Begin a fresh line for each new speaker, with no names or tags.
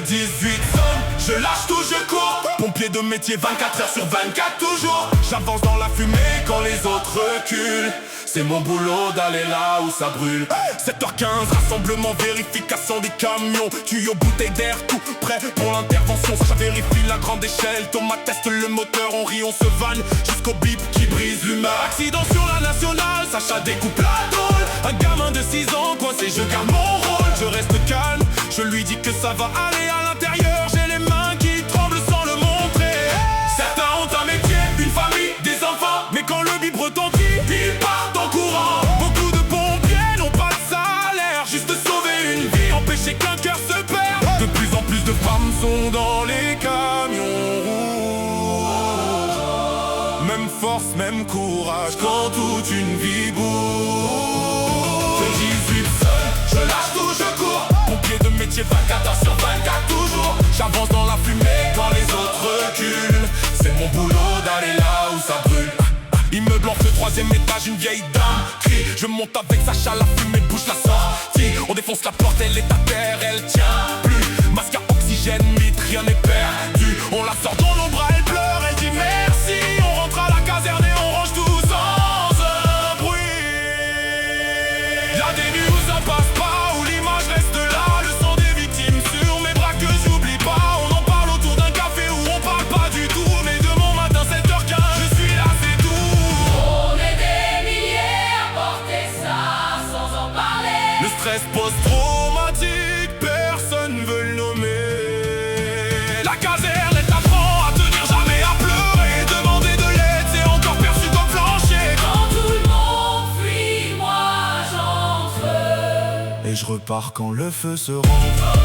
Le 18 sonne, je lâche tout, je cours. Pompier de métier 24 heures sur 24 toujours. J'avance dans la fumée quand les autres reculent. C'est mon boulot d'aller là où ça brûle. 7h15, rassemblement, vérification des camions. Tuyau, bouteille d'air, tout prêt pour l'intervention. Ça vérifie la grande échelle, Thomas teste le moteur. On rit, on se vanne jusqu'au bip qui brise l'humeur. Accident sur la nationale, Sacha découpe la tôle. Un gamin de 6 ans coincé, je garde mon rôle. Je reste calme, je lui dis que ça va aller à l'intérieur. J'ai les mains qui tremblent sans le montrer. Certains ont un métier, une famille, des enfants. Mais quand le bip retentit, ils partent en courant. Beaucoup de pompiers n'ont pas de salaire, juste sauver une vie, empêcher qu'un cœur se perde. De plus en plus de femmes sont dans les camions rouges. Même force, même courage quand toute une vie bouge. Le 18 seul, je lâche tout, je cours. Pompier de métier 24 heures sur 24 toujours. J'avance dans la fumée quand les autres reculent. C'est mon boulot d'aller là où ça brûle. Immeuble en feu, 3e étage, une vieille dame crie. Je monte avec Sacha, la fumée bouche la sortie. On défonce la porte, elle est à terre, elle tient plus. Masque à oxygène, mitre, rien n'est perdu. On la sort dans l'ombre, elle pleure, elle dit merci. On rentre à la caserne et on range tout sans un bruit. Y'a des nuits où ça passe pas, où l'image reste là. Le sang des victimes sur mes bras que j'oublie pas. On en parle autour d'un café où on parle pas du tout. Mais de mon matin 7h15, je suis là, c'est tout.
On est des milliers à porter ça sans en parler.
Le stress post-traumatique, personne veut le nommer. La caserne, elle t'apprend à tenir, jamais à pleurer. Demander de l'aide, c'est encore perçu comme plancher.
Quand tout le monde fuit, moi j'entre.
Et je repars quand le feu se rend.